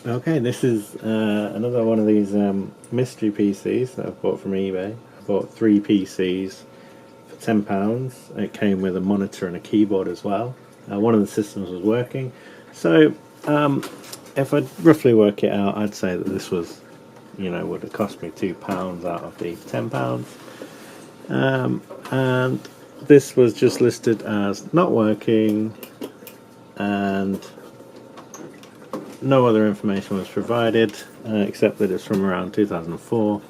Okay, this is another one of these mystery PCs that I've bought from eBay. I bought 3 PCs for £10. It came with a monitor and a keyboard as well. One of the systems was working. So if I roughly work it out, I'd say that this was, would have cost me £2 out of the £10. And this was just listed as not working, and no other information was provided except that it's from around 2004.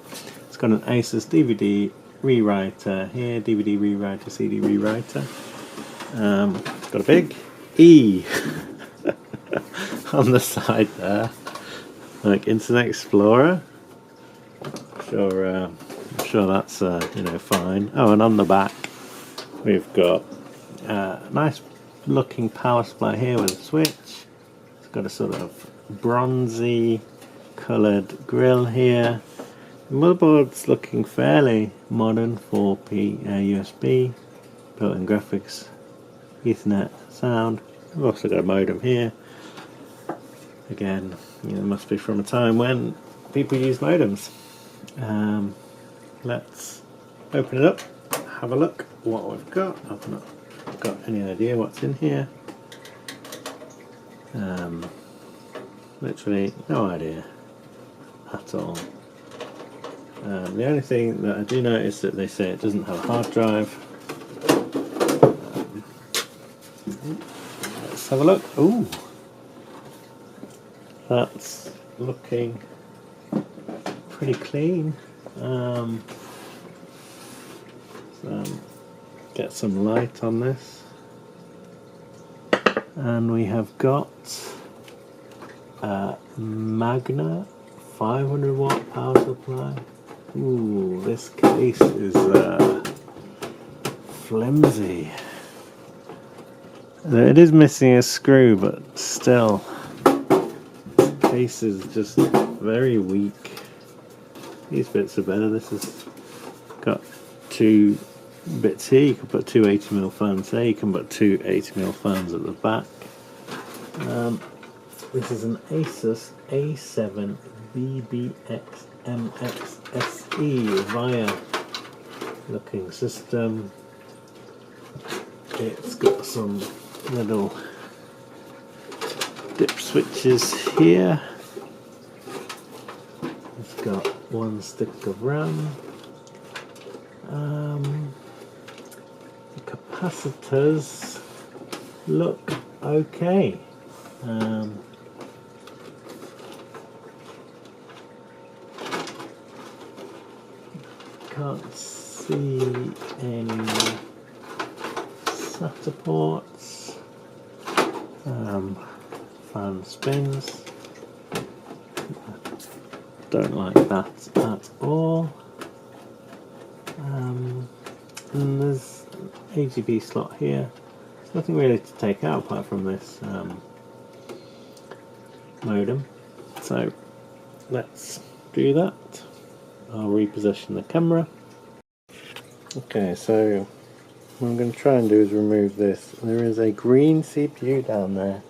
It's got an Asus DVD rewriter here, DVD rewriter, CD rewriter. It's got a big E on the side there, like Internet Explorer. I'm sure that's fine. Oh, and on the back we've got a nice looking power supply here with a switch. It's got a sort of bronzy coloured grill here. The motherboard's looking fairly modern, 4P USB, built-in graphics, Ethernet sound. We've also got a modem here. Again, it must be from a time when people used modems. Let's open it up, have a look what we've got. I've not got any idea what's in here. Literally no idea at all. The only thing that I do notice that they say it doesn't have a hard drive. Let's have a look. Ooh, that's looking pretty clean. Get some light on this, and we have got Magna 500 watt power supply. Ooh, this case is flimsy. It is missing a screw, but still, the case is just very weak. These bits are better. This has got 2 bits here. You can put 2 80mm fans there. You can put 2 80mm fans at the back. This is an Asus A7 BBX MX SE looking system. It's got some little dip switches here. It's got 1 stick of RAM. The capacitors look okay. Can't see any SATA ports. Fan spins. Don't like that at all. And there's an AGB slot here. There's nothing really to take out apart from this modem. So let's do that. I'll reposition the camera. Okay, so what I'm going to try and do is remove this. There is a green CPU down there.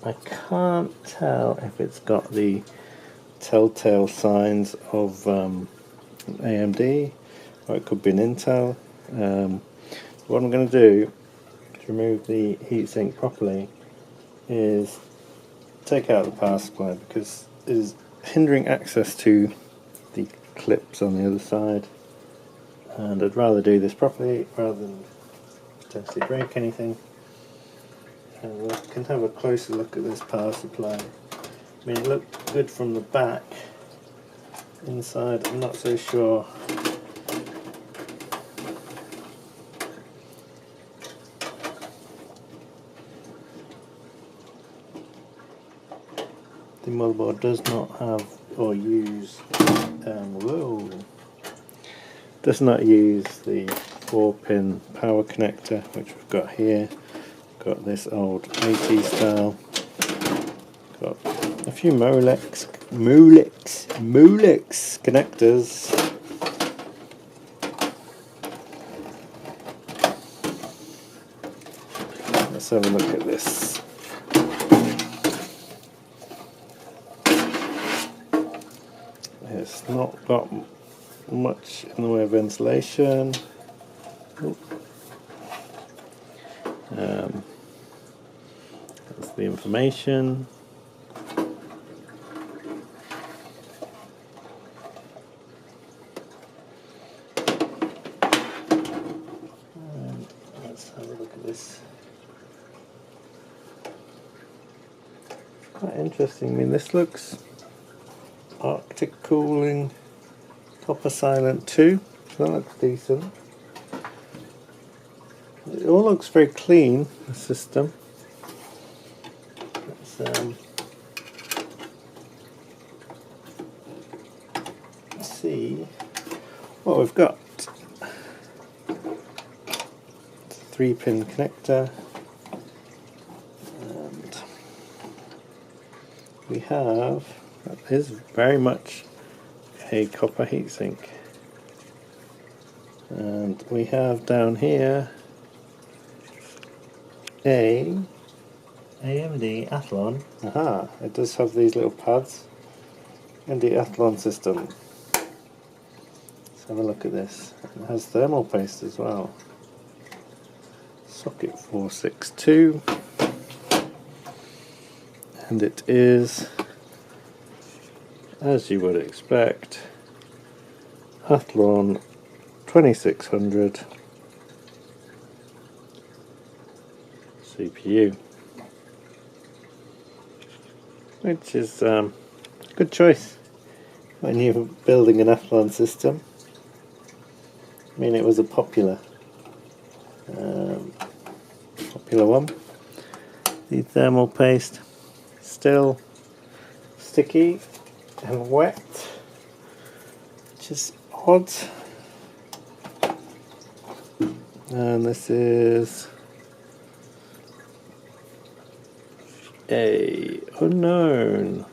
I can't tell if it's got the telltale signs of AMD, or it could be an Intel. What I'm going to do to remove the heatsink properly is take out the power supply, because it is hindering access to the clips on the other side, and I'd rather do this properly rather than potentially break anything. And we can have a closer look at this power supply. I mean, it looked good from the back. Inside, I'm not so sure. The motherboard does not have or use does not use the 4-pin power connector, which we've got here. Got this old 80s style. Got a few Molex connectors. Let's have a look at this. It's not got much in the way of ventilation. That's the information. And let's have a look at this. Quite interesting. I mean, this looks Arctic cooling, copper silent 2. So that looks decent. It all looks very clean, the system. Let's see what we've got. 3-pin connector, and we have, that is very much a copper heatsink, and we have down here a AMD Athlon. Aha, it does have these little pads in the Athlon system. Let's have a look at this. It has thermal paste as well. Socket 462, and it is, as you would expect, Athlon 2600 CPU, which is a good choice when you're building an Athlon system. I mean, it was a popular one. The thermal paste still sticky and wet, which is odd. And this is a unknown.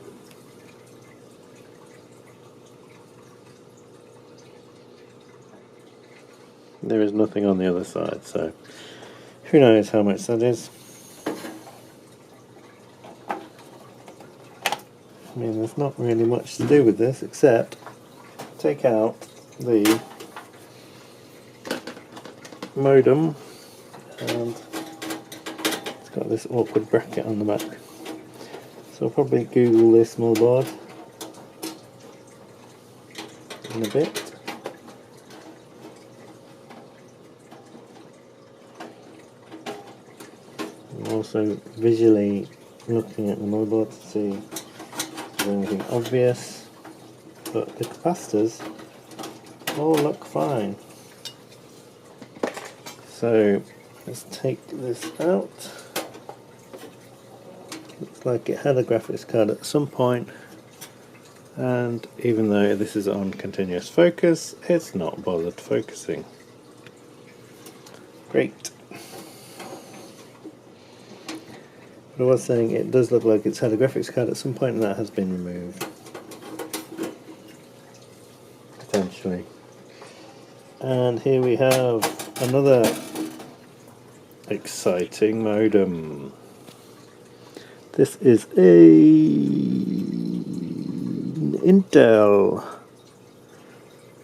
There is nothing on the other side, so who knows how much that is. I mean, there's not really much to do with this except take out the modem, and it's got this awkward bracket on the back. So I'll probably Google this motherboard in a bit. I'm also visually looking at the motherboard to see if there's anything obvious, but the capacitors all look fine. So let's take this out. Looks like it had a graphics card at some point, and even though this is on continuous focus, it's not bothered focusing. Great. But I was saying it does look like it's had a graphics card at some point, and that has been removed. Potentially. And here we have another exciting modem. This is Intel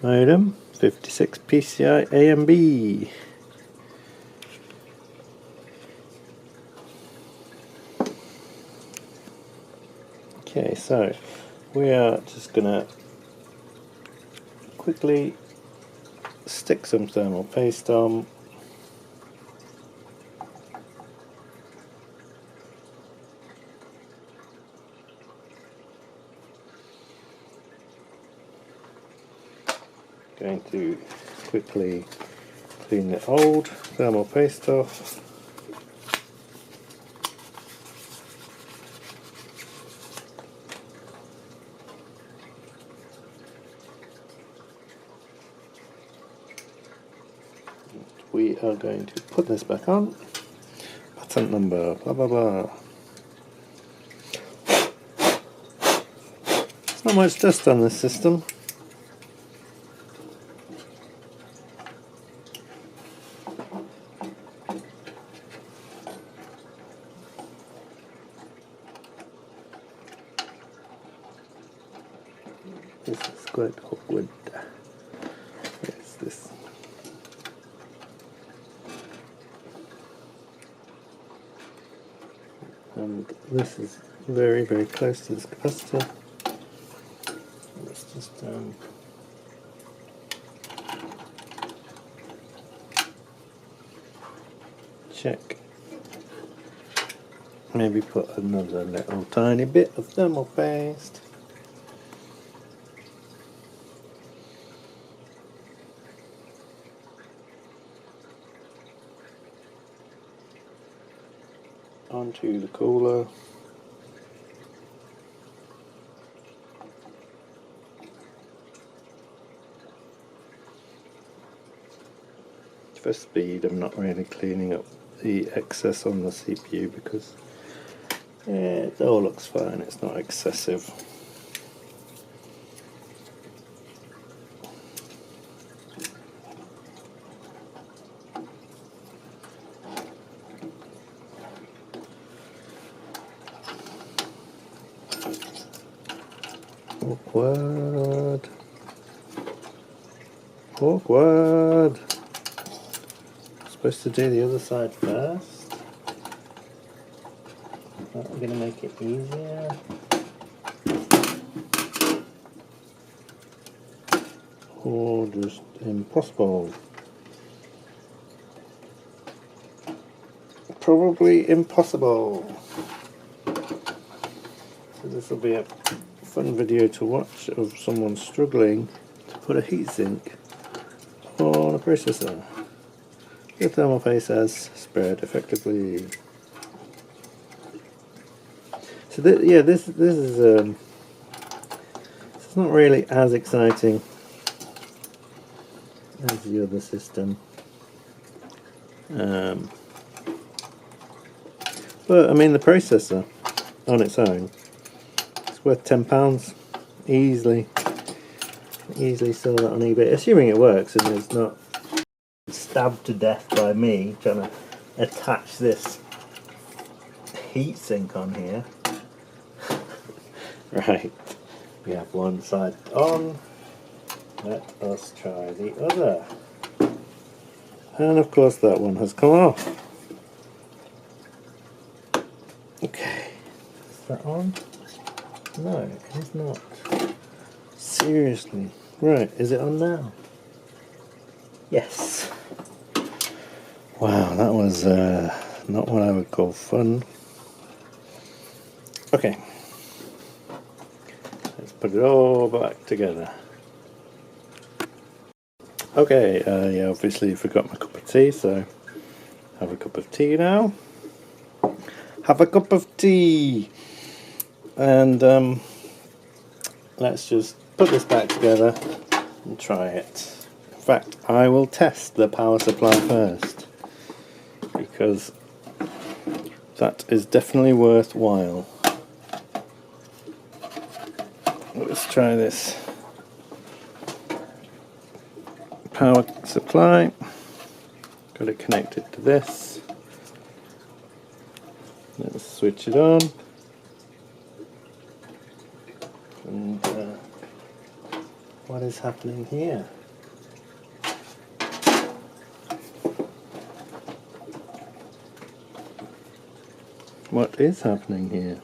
modem, 56 PCI AMB. Okay, so we are just gonna quickly stick some thermal paste on. Going to quickly clean the old thermal paste off. We are going to put this back on. Patent number, blah blah blah. There's not much dust on this system. This is quite awkward. Where's this? And this is very, very close to this capacitor. Let's just check. Maybe put another little tiny bit of thermal paste. Onto the cooler. For speed, I'm not really cleaning up the excess on the CPU because it all looks fine, it's not excessive. Awkward. Awkward. Supposed to do the other side first. Is that going to make it easier? Or just impossible? Probably impossible. So this will be a fun video to watch of someone struggling to put a heatsink on a processor. The thermal paste has spread effectively. So yeah, this is it's not really as exciting as the other system, but I mean the processor on its own it's worth £10 easily. Easily sell that on eBay, assuming it works and it's not stabbed to death by me trying to attach this heatsink on here. Right, we have one side on, let us try the other. And of course that one has come off. Okay, is that on? No, it is not. Seriously. Right, is it on now? Yes. Wow, that was not what I would call fun. Okay. Let's put it all back together. Okay, yeah, obviously forgot my cup of tea, so have a cup of tea now. Have a cup of tea! And let's just put this back together and try it. In fact, I will test the power supply first, because that is definitely worthwhile. Let's try this power supply. Got it connected to this. Let's switch it on. And what is happening here? What is happening here?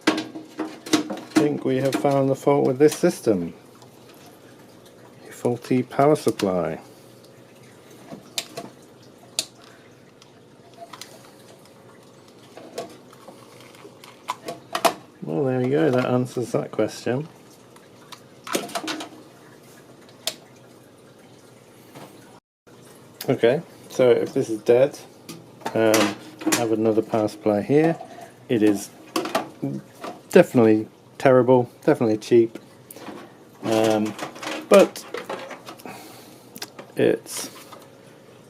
I think we have found the fault with this system. A faulty power supply. Well, there you go, that answers that question. Okay, so if this is dead, I have another power supply here. It is definitely terrible, definitely cheap, but it's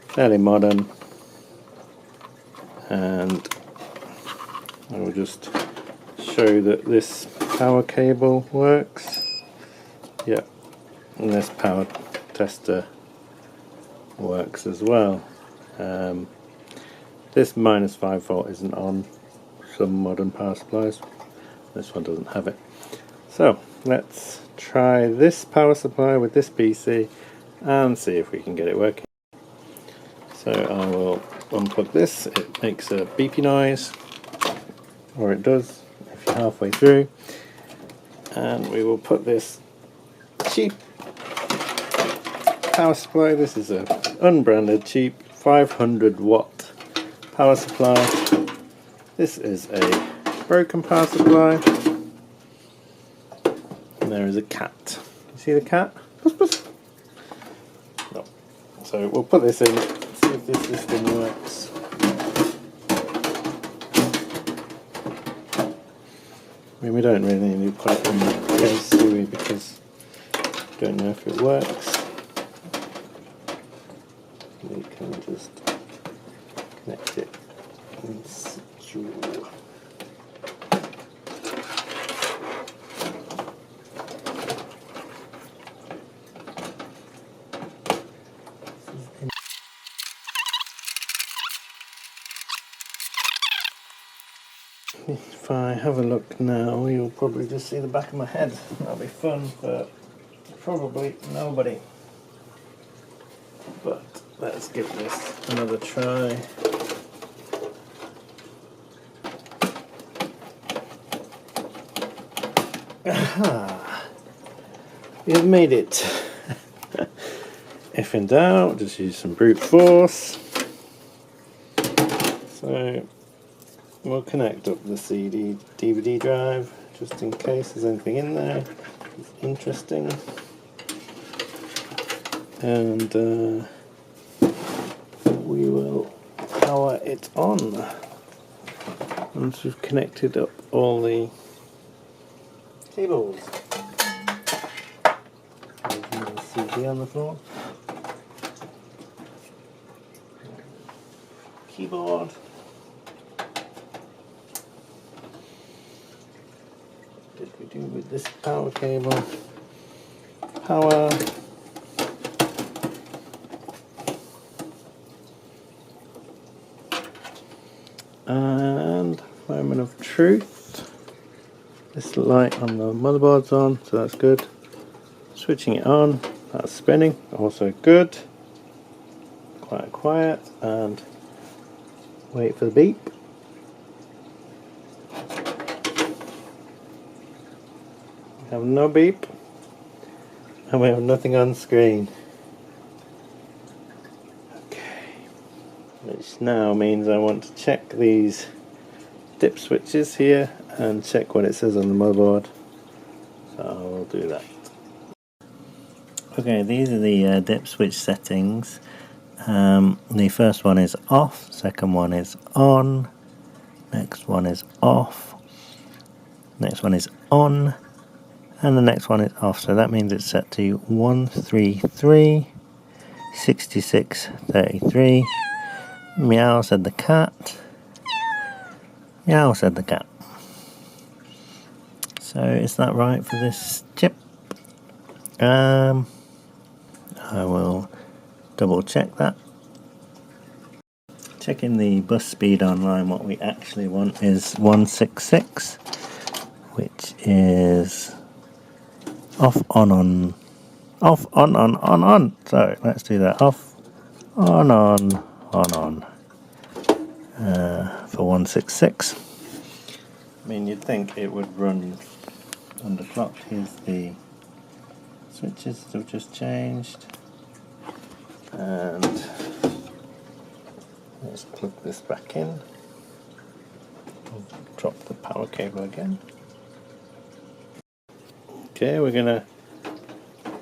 fairly modern, and I will just show that this power cable works. Yep, and this power tester works as well. This -5 volt isn't on some modern power supplies. this one doesn't have it. So let's try this power supply with this PC and see if we can get it working. So I will unplug this. It makes a beepy noise, or it does if you're halfway through, and we will put this cheap power supply. This is a unbranded cheap 500 watt power supply. This is a broken power supply, and there is a cat. You see the cat? Puss, puss. No. So we'll put this in, see if this system works. I mean, we don't really need to put it in the case, do we? Because we don't know if it works. We can just connect it in situ. If I have a look now, you'll probably just see the back of my head. That'll be fun for probably nobody. But let's give this another try. Aha! We have made it. If in doubt, just use some brute force. So we'll connect up the CD DVD drive just in case there's anything in there. It's interesting. And we will power it on once we've connected up all the cables. There's the CD on the floor. Keyboard. Did we do with this power cable? Power. And moment of truth. This light on the motherboard's on, so that's good. Switching it on, that's spinning, also good. Quite quiet, and wait for the beep. We have no beep, and we have nothing on screen. Which now means I want to check these dip switches here and check what it says on the motherboard. So I will do that. Okay, these are the dip switch settings. The first one is off, second one is on, next one is off, next one is on, and the next one is off. So that means it's set to 133 66 33. Meow, said the cat. Meow, said the cat. So is that right for this chip? I will double check that. Checking the bus speed online, what we actually want is 166, which is off, on, off, on. So let's do that. Off, on. For 166. I mean, you'd think it would run underclocked. Here's the switches that have just changed, and let's plug this back in. I'll drop the power cable again. Okay, we're gonna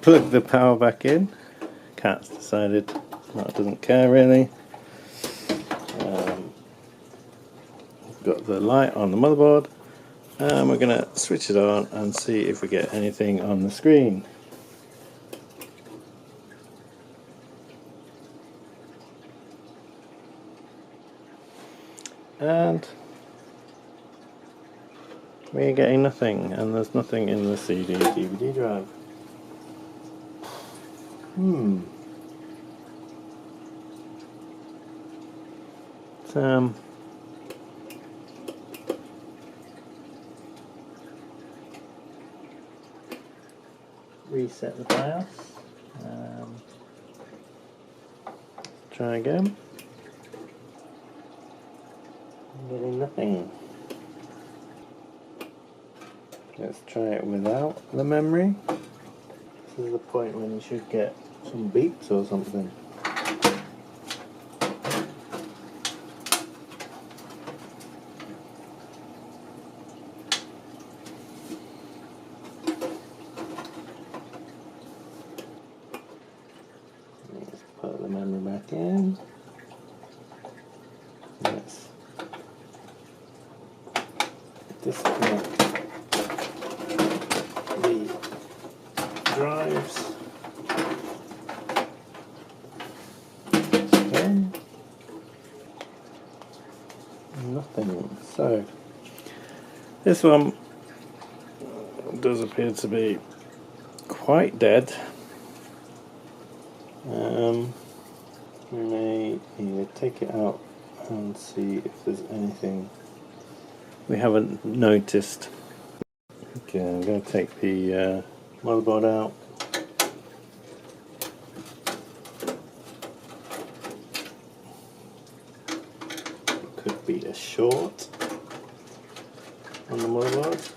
plug the power back in. Cat's decided that doesn't care really. Got the light on the motherboard, and we're going to switch it on and see if we get anything on the screen. And we're getting nothing, and there's nothing in the CD DVD drive. reset the BIOS. Try again. I'm getting nothing. Let's try it without the memory. This is the point when you should get some beeps or something. Let's put the memory back in. Let's disconnect the drives. Okay. Nothing. So this one does appear to be quite dead. We may either take it out and see if there's anything we haven't noticed. Okay, I'm going to take the motherboard out. It could be a short on the motherboard.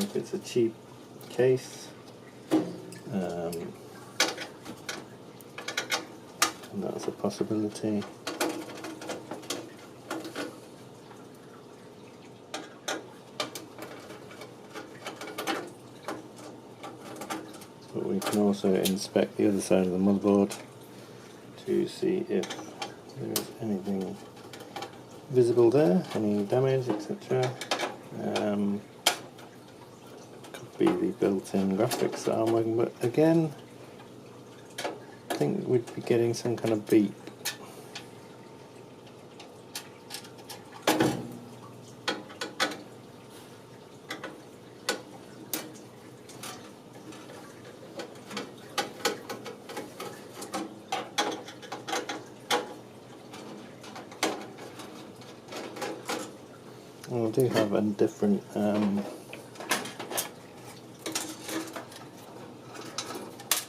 If it's a cheap case, that's a possibility. But we can also inspect the other side of the motherboard to see if there is anything visible there, any damage, etc. Could be the built-in graphics that I'm working with. Again, I think we'd be getting some kind of beep. I do have a different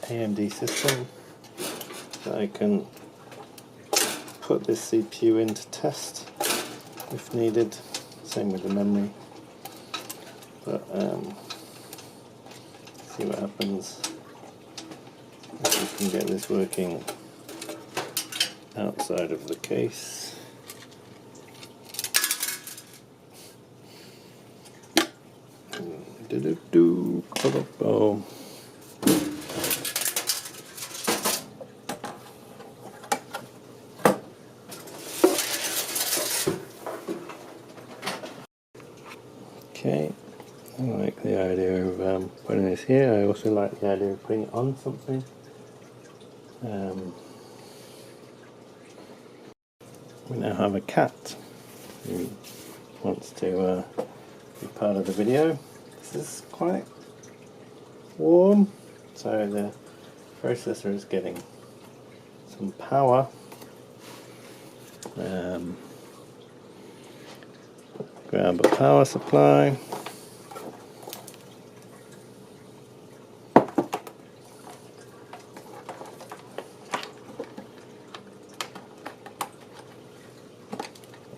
AMD system that I can put this CPU in to test if needed. Same with the memory. But see what happens if we can get this working outside of the case. Oh. Okay, I like the idea of putting this here. I also like the idea of putting it on something. We now have a cat who wants to be part of the video. This is quite warm, so the processor is getting some power. Grab a power supply.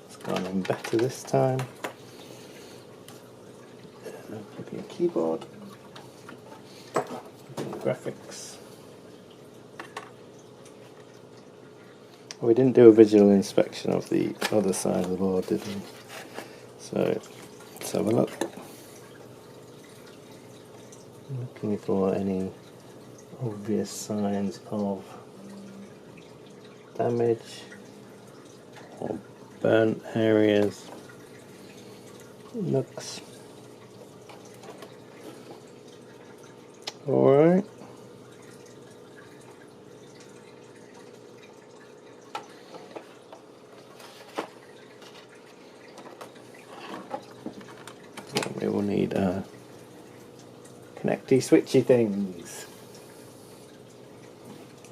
It's gone in better this time. Plug in a keyboard. Graphics. We didn't do a visual inspection of the other side of the board, did we? So let's have a look. Looking for any obvious signs of damage or burnt areas. Looks alright. We will need connecty switchy things.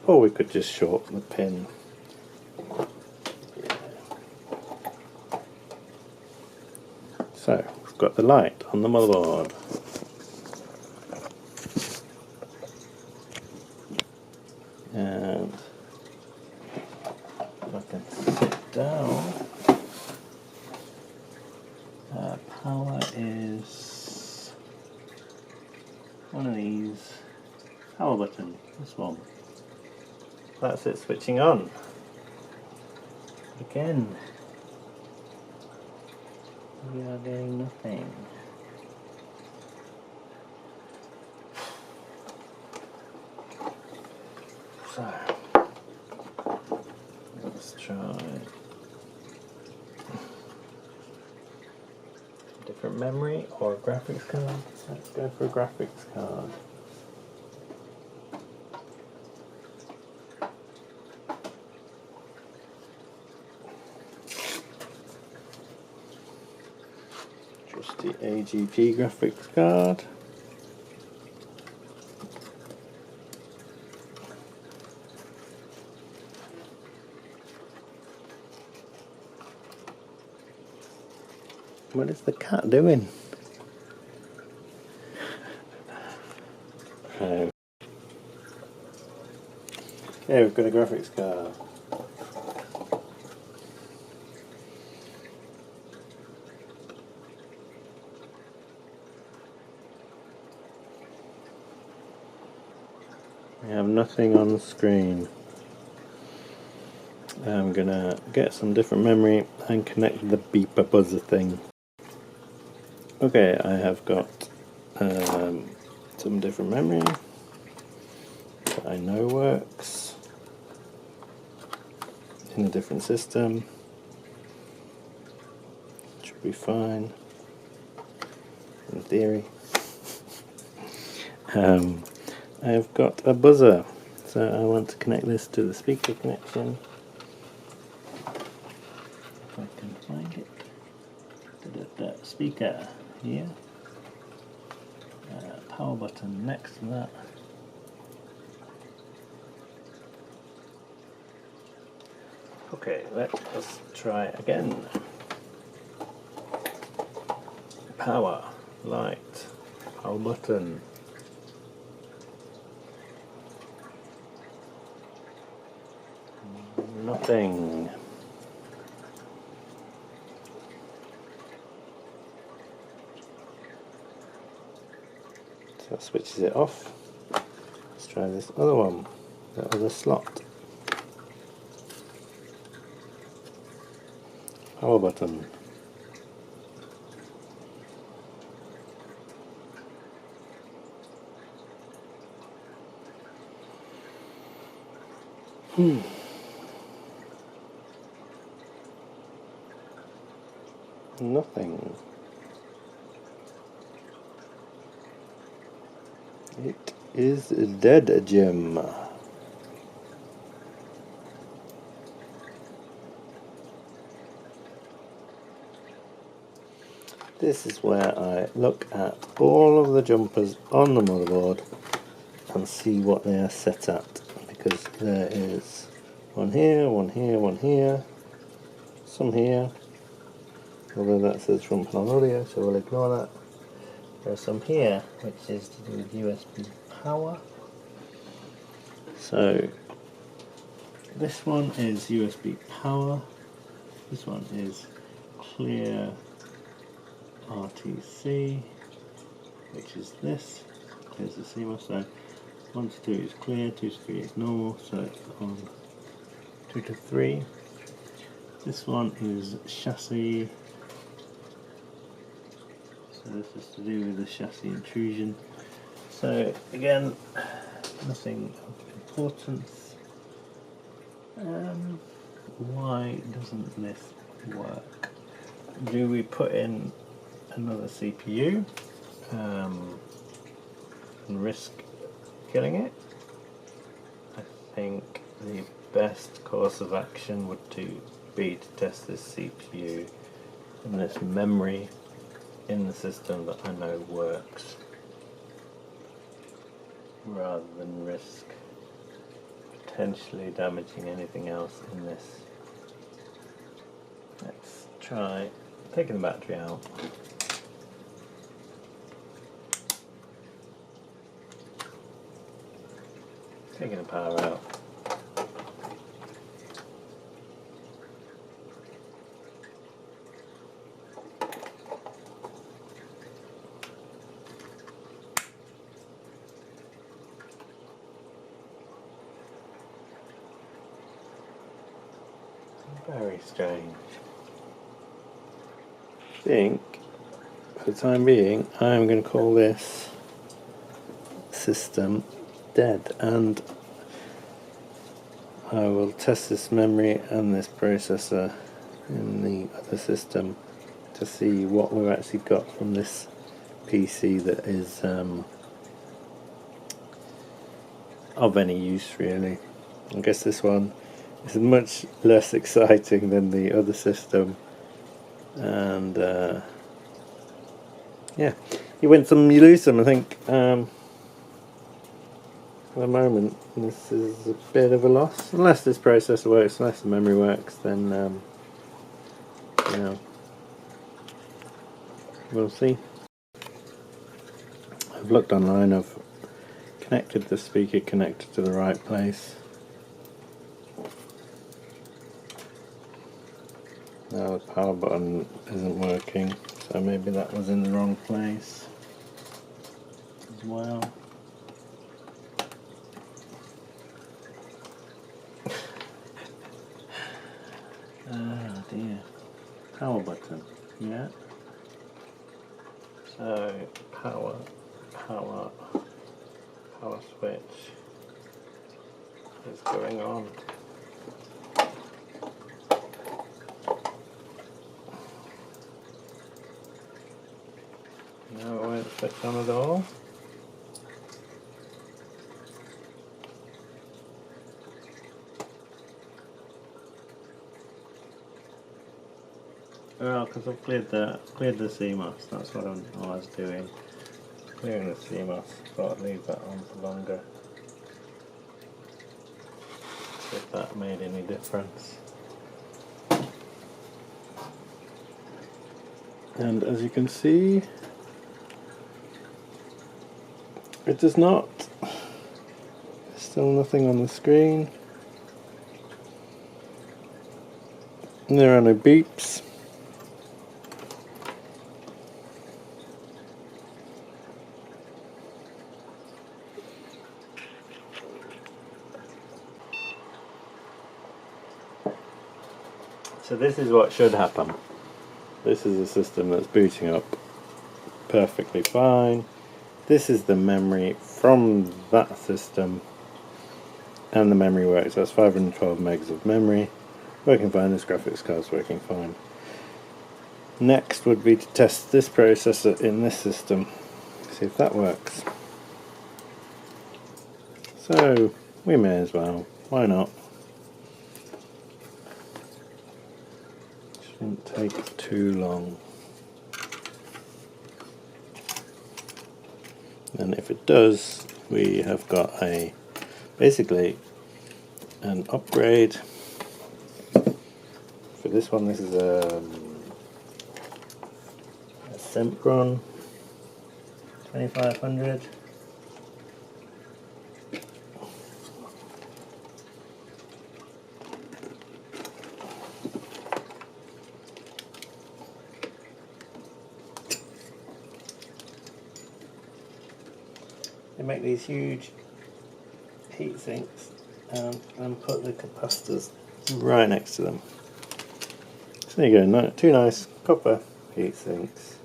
Or we could just short the pin. Yeah. So we've got the light on the motherboard. power is one of these. Power button, this one. That's it switching on. Again, we are getting nothing. So, let's try a different memory or a graphics card. Let's go for a graphics card. Just the AGP graphics card. What is the cat doing? Okay, we've got a graphics card. We have nothing on the screen. I'm gonna get some different memory and connect the beeper buzzer thing. Okay, I have got some different memory that I know works in a different system. Should be fine in theory. I have got a buzzer, so I want to connect this to the speaker connection. If I can find it. Speaker here. Power button next to that. Okay, let us try again. Power, light, power button. Nothing. So that switches it off. Let's try this other one, the other slot. Power button. Nothing. It is dead, Jim. This is where I look at all of the jumpers on the motherboard and see what they are set at, because there is one here, one here, one here, some here, although that says from Plan Audio, so we'll ignore that. There's some here which is to do with USB power. So this one is USB power, this one is clear RTC, which is this. There's the CMOS, so 1 to 2 is clear, 2 to 3 is normal, so it's on 2 to 3. This one is chassis, so this is to do with the chassis intrusion. So again, nothing of importance. Why doesn't this work? Do we put in another CPU and risk killing it? I think the best course of action would be to test this CPU and this memory in the system that I know works, rather than risk potentially damaging anything else in this. Let's try taking the battery out. Taking the power out. Very strange. I think, for the time being, I'm going to call this system dead, and I will test this memory and this processor in the other system to see what we've actually got from this PC that is of any use, really. I guess this one is much less exciting than the other system, and yeah, you win some, you lose some. I think at the moment this is a bit of a loss. Unless this processor works, unless the memory works, then you know, we'll see. I've looked online, I've connected the speaker connector to the right place. Now the power button isn't working, so maybe that was in the wrong place as well. Oh dear. Power button, yeah. So power switch is going on. No, it won't switch on at all. Well, because I've cleared the CMOS, that's what I was doing. Clearing the CMOS, thought I'd leave that on for longer. See if that made any difference. And as you can see, it does not. There's still nothing on the screen. And there are no beeps. So this is what should happen. This is a system that's booting up perfectly fine. This is the memory from that system, and the memory works. That's 512 megs of memory. Working fine, this graphics card's working fine. Next would be to test this processor in this system, see if that works. So we may as well, why not? Shouldn't take too long. And if it does, we have got basically an upgrade. For this one, this is a Sempron 2500. They make these huge heat sinks and put the capacitors right next to them. So there you go, two nice copper heat sinks.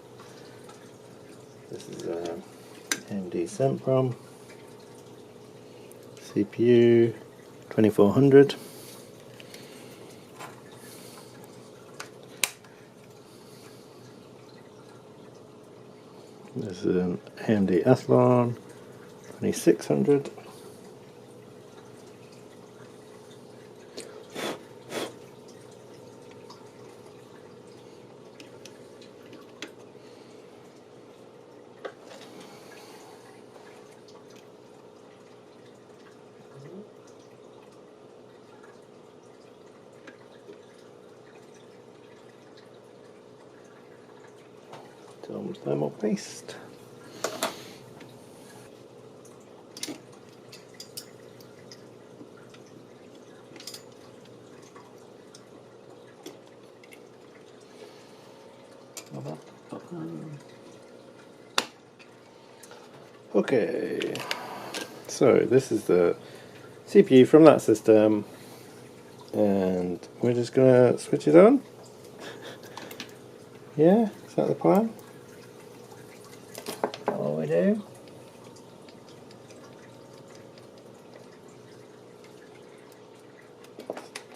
This is AMD Sempron CPU 2400. This is an AMD Athlon 2600. Some thermal paste. Okay, so this is the CPU from that system. and we're just gonna switch it on. Yeah, is that the plan? Is that what we do?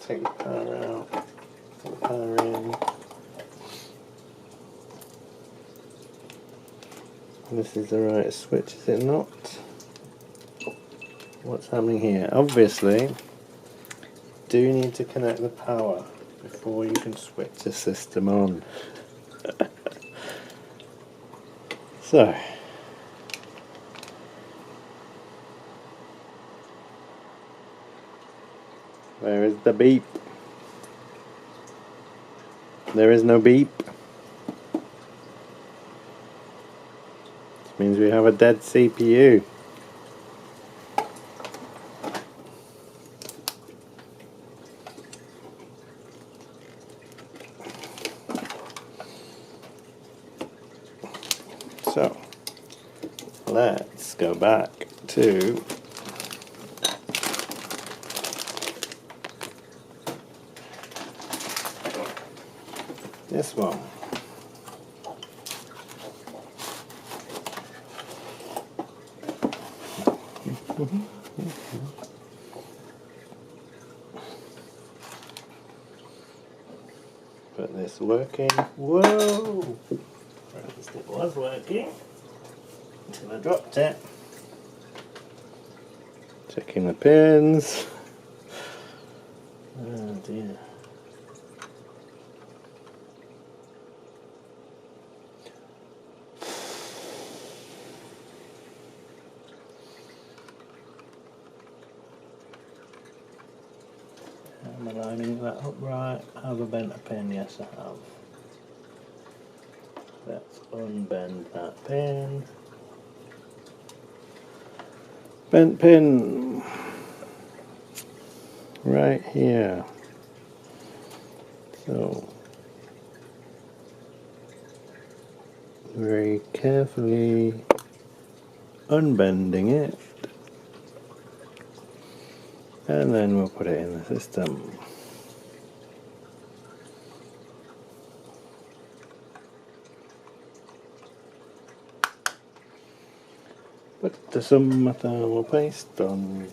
Take the power out, put the power in. This is the right switch, is it not? What's happening here? Obviously, do need to connect the power before you can switch the system on. So, where is the beep? There is no beep. This means we have a dead CPU. So, let's go back to this one. But this working. Whoa! At least it was working until I dropped it. Checking the pins. Oh dear. Am I lining that up right? Have I bent a pin? Yes, I have. Let's unbend that pin. Bent pin right here. So very carefully unbending it, and then we'll put it in the system. Put some thermal paste on.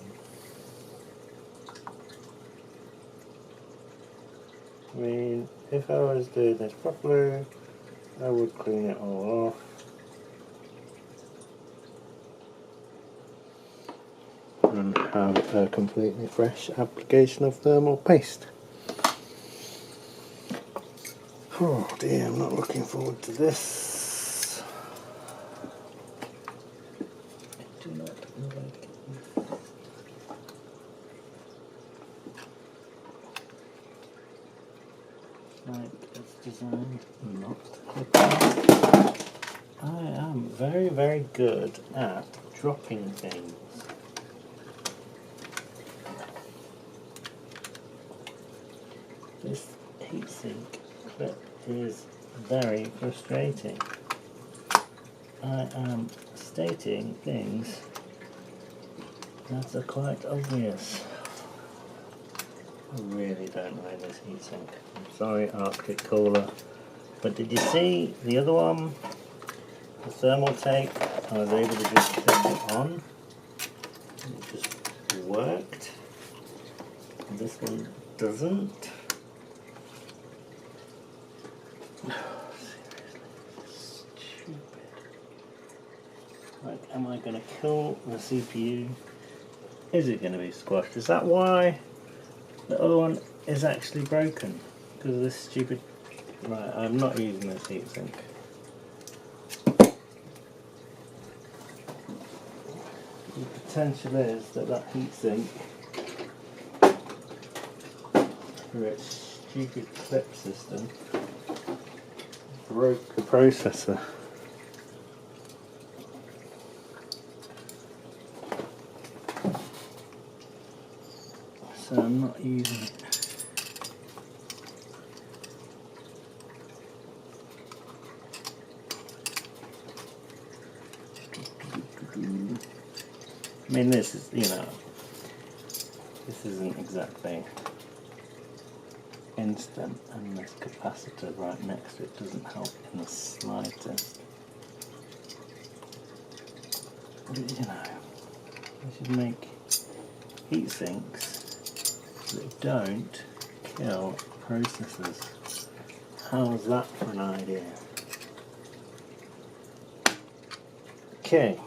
I mean, if I was doing this properly, I would clean it all off. And have a completely fresh application of thermal paste. Oh dear, I'm not looking forward to this. I do not like it. Like it's designed not to clip on. I am very, very good at dropping things. This heatsink clip is very frustrating. I am stating things that are quite obvious. I really don't like this heatsink. I'm sorry, Arctic Cooler. But did you see the other one? The thermal tape, I was able to just clip it on. It just worked. And this one doesn't. Like, am I going to kill the CPU? Is it going to be squashed? Is that why the other one is actually broken? Because of this stupid... Right, I'm not using this heatsink. The potential is that that heatsink, through its stupid clip system, broke the processor. So I'm not using it. I mean, this is, you know, this isn't exactly instant, and this capacitor right next to it doesn't help in the slightest. But, you know, you should make heat sinks that don't kill processors. How's that for an idea? Okay.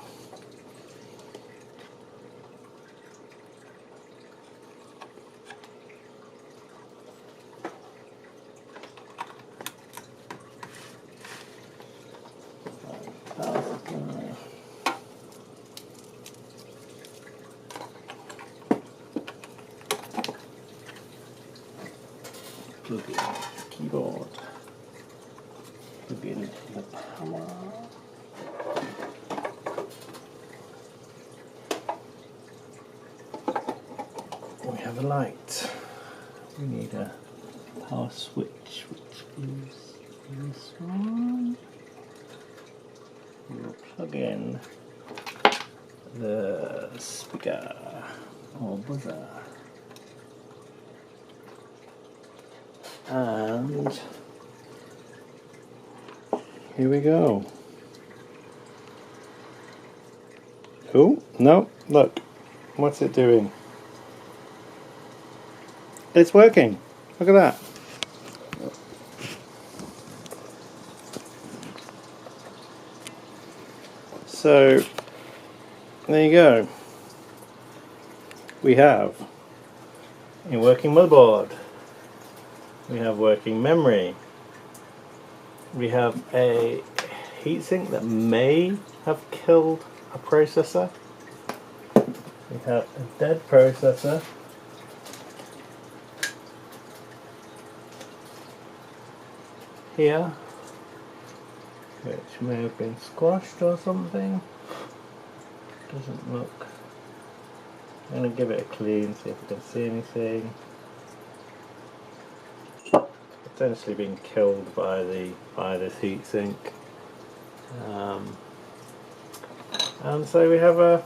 Plug in the keyboard. Plug in the power. We have a light. We need a power switch, which is this one. We'll plug in the speaker or buzzer. And here we go. Oh, no, look, what's it doing? It's working. Look at that. So, there you go. We have a working motherboard. We have working memory. We have a heatsink that may have killed a processor. We have a dead processor. Here, which may have been squashed or something. Doesn't look. I'm going to give it a clean, see if we can see anything. Potentially been killed by this heatsink. And so we have a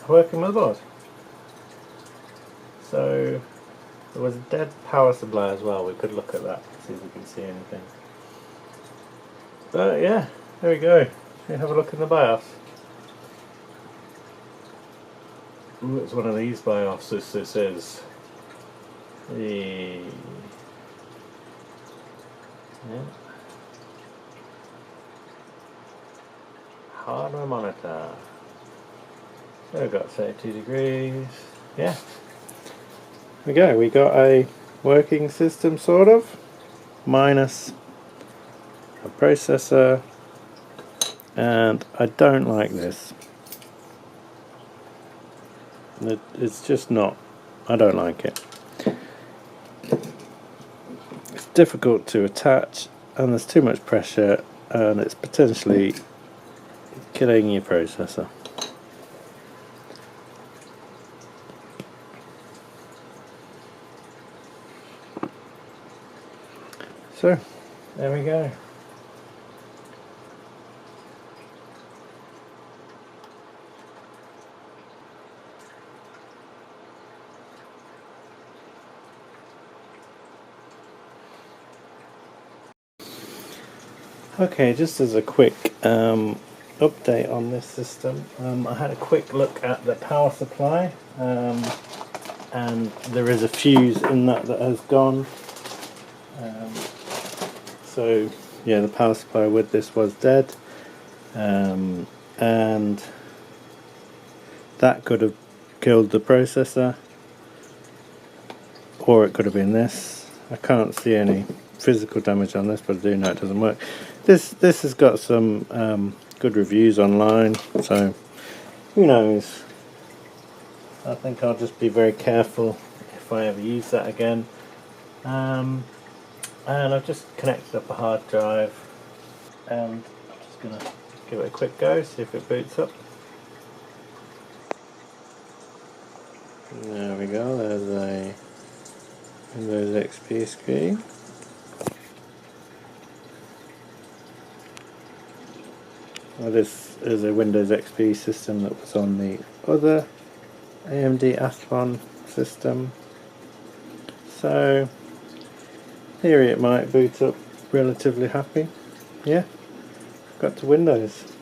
working motherboard. So there was a dead power supply as well. We could look at that, see if we can see anything. But yeah, there we go. Should we have a look in the BIOS? Ooh, it's one of these BIOS. This is the hardware monitor. So we've got 32 degrees. Yeah. There we go. We got a working system sort of, minus a processor, and I don't like this. It's just not. I don't like it. It's difficult to attach, and there's too much pressure, and it's potentially killing your processor. So, there we go. Okay, just as a quick update on this system, I had a quick look at the power supply, and there is a fuse in that has gone. So yeah, the power supply with this was dead, and that could have killed the processor, or it could have been this. I can't see any physical damage on this, but I do know it doesn't work. This has got some good reviews online, so who knows. I think I'll just be very careful if I ever use that again. And I've just connected up a hard drive, and I'm just going to give it a quick go, see if it boots up. There we go, there's a Windows XP screen. Well, this is a Windows XP system that was on the other AMD Athlon system. So theory it might boot up relatively happy. Yeah, got to Windows.